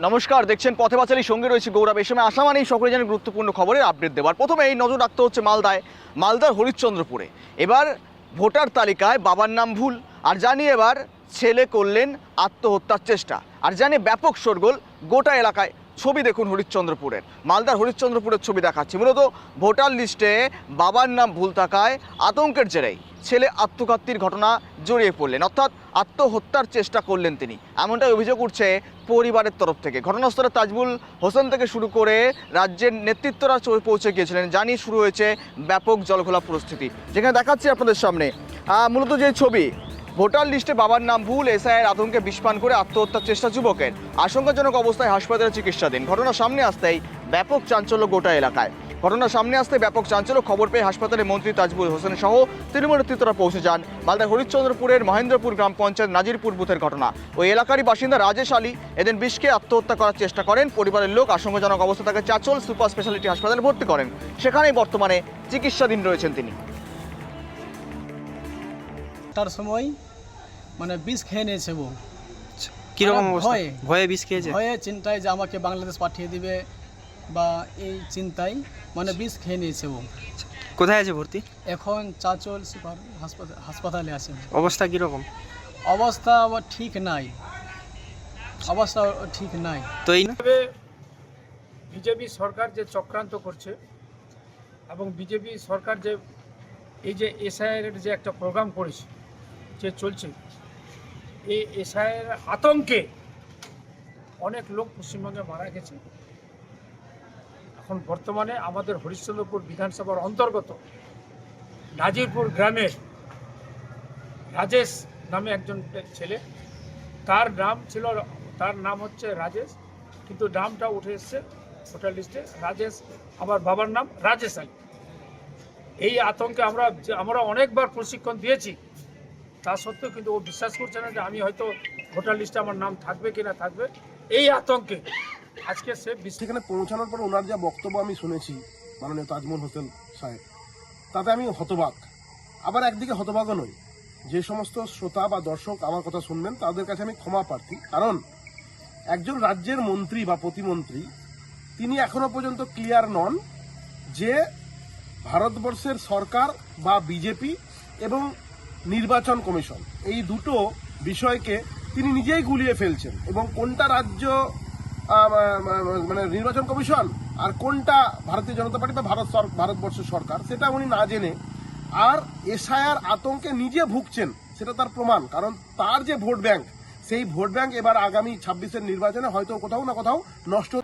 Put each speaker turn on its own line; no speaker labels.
নমস্কার, দেখছেন পথে পাঁচালী, সঙ্গে রয়েছে গৌরব। এই সময় আসা মানেই সকলে জানেন গুরুত্বপূর্ণ খবরের আপডেট দেওয়ার। প্রথমে এই নজর রাখতে হচ্ছে মালদার হরিশ্চন্দ্রপুরে এবার ভোটার তালিকায় বাবার নাম ভুল, আর জানি এবার ছেলে করলেন আত্মহত্যার চেষ্টা, আর জানি ব্যাপক শোরগোল গোটা এলাকায়। ছবি দেখুন হরিশ্চন্দ্রপুরের, মালদার হরিশ্চন্দ্রপুরের ছবি দেখাচ্ছি। মূলত ভোটার লিস্টে বাবার নাম ভুল থাকায় আতঙ্কের জেরেই ছেলে আত্মঘাতীর ঘটনা জড়িয়ে পড়লেন, অর্থাৎ আত্মহত্যার চেষ্টা করলেন তিনি, এমনটাই অভিযোগ উঠছে পরিবারের তরফ থেকে। ঘটনাস্থলে তাজবুল হোসেন থেকে শুরু করে রাজ্যের নেতৃত্বরা পৌঁছে গিয়েছিলেন। জানিয়ে শুরু হয়েছে ব্যাপক জলঘোলা পরিস্থিতি, যেখানে দেখাচ্ছি আপনাদের সামনে মূলত যে ছবি। ভোটার লিস্টে বাবার নাম ভুল, এসআইয়ের আতঙ্কে বিষপান করে আত্মহত্যার চেষ্টা যুবকের, আশঙ্কাজনক অবস্থায় হাসপাতালে চিকিৎসাধীন। ঘটনা সামনে আসতেই ব্যাপক চাঞ্চল্য গোটা এলাকায়। খবর পেয়ে হাসপাতালে মন্ত্রী তাজবুল হোসেন সহ তৃণমূল নেতৃত্বরা পৌঁছে যান। মালদার হরিশ্চন্দ্রপুরের মহেন্দ্রপুর গ্রাম পঞ্চায়েত নাজিরপুর বুথের ঘটনা। ওই এলাকারই বাসিন্দা রাজেশ আলী এদিন বিষকে আত্মহত্যা করার চেষ্টা করেন। পরিবারের লোক আশঙ্কাজনক অবস্থা তাকে চাচল সুপার স্পেশালিটি হাসপাতালে ভর্তি করেন। সেখানেই বর্তমানে চিকিৎসাধীন রয়েছেন তিনি।
তার সময় মানে বিষ খেয়ে নিয়েছে বউ।
কিরকম ভয়ে বিষ খেয়েছে?
ভয়ে চিন্তায় যে আমাকে বাংলাদেশ পাঠিয়ে দিবে বা এই চিন্তায় মানে বিষ খেয়ে নিয়েছে বউ।
কোথায় আছে ভর্তি?
এখন চাচল সুপার হাসপাতালে আছে।
অবস্থা কিরকম?
অবস্থা ঠিক নাই,
তো এই
বিজেপি সরকার যে চক্রান্ত করছে এবং বিজেপি সরকার যে এই যে এসআইআর যে একটা প্রোগ্রাম করেছে যে চলছে, এই এসআইআর আতঙ্কে অনেক লোক পশ্চিমবঙ্গে মারা গেছে। এখন বর্তমানে আমাদের হরিশ্চন্দ্রপুর বিধানসভার অন্তর্গত নাজিরপুর গ্রামের রাজেশ নামে একজন ছেলে, তার নাম হচ্ছে রাজেশ, কিন্তু নামটা উঠে এসছে ভোটার লিস্টে রাজেশ, আবার বাবার নাম রাজেশ আলী। এই আতঙ্কে আমরা অনেকবার প্রশিক্ষণ দিয়েছি, তা সত্ত্বেও কিন্তু ও বিশ্বাস করছে না যে আমি হয়তো ভোটার লিস্টে আমার নাম থাকবে কি না থাকবে। এই আতঙ্কে আজকে
সেখানে পৌঁছানোর পর ওনার যা বক্তব্য আমি শুনেছি মাননীয় তাজমুল হোসেন সাহেব, তাতে আমি হতবাক। আবার একদিকে হতবাকও নই, যে সমস্ত শ্রোতা বা দর্শক আমার কথা শুনবেন তাদের কাছে আমি ক্ষমা প্রার্থী। কারণ একজন রাজ্যের মন্ত্রী বা প্রতিমন্ত্রী তিনি এখনো পর্যন্ত ক্লিয়ার নন যে ভারতবর্ষের সরকার বা বিজেপি এবং নির্বাচন কমিশন এই দুটো বিষয়কে তিনি নিজেই গুলিয়ে ফেলছেন, এবং কোনটা রাজ্য মানে নির্বাচন কমিশন আর কোনটা ভারতীয় জনতা পার্টি বা ভারতবর্ষের সরকার সেটা উনি না জেনে আর এসআইআর আতঙ্কে নিজে ভুগছেন, সেটা তার প্রমাণ। কারণ তার যে ভোট ব্যাংক, সেই ভোট ব্যাংক এবার আগামী 26-এর নির্বাচনে হয়তো কোথাও না কোথাও নষ্ট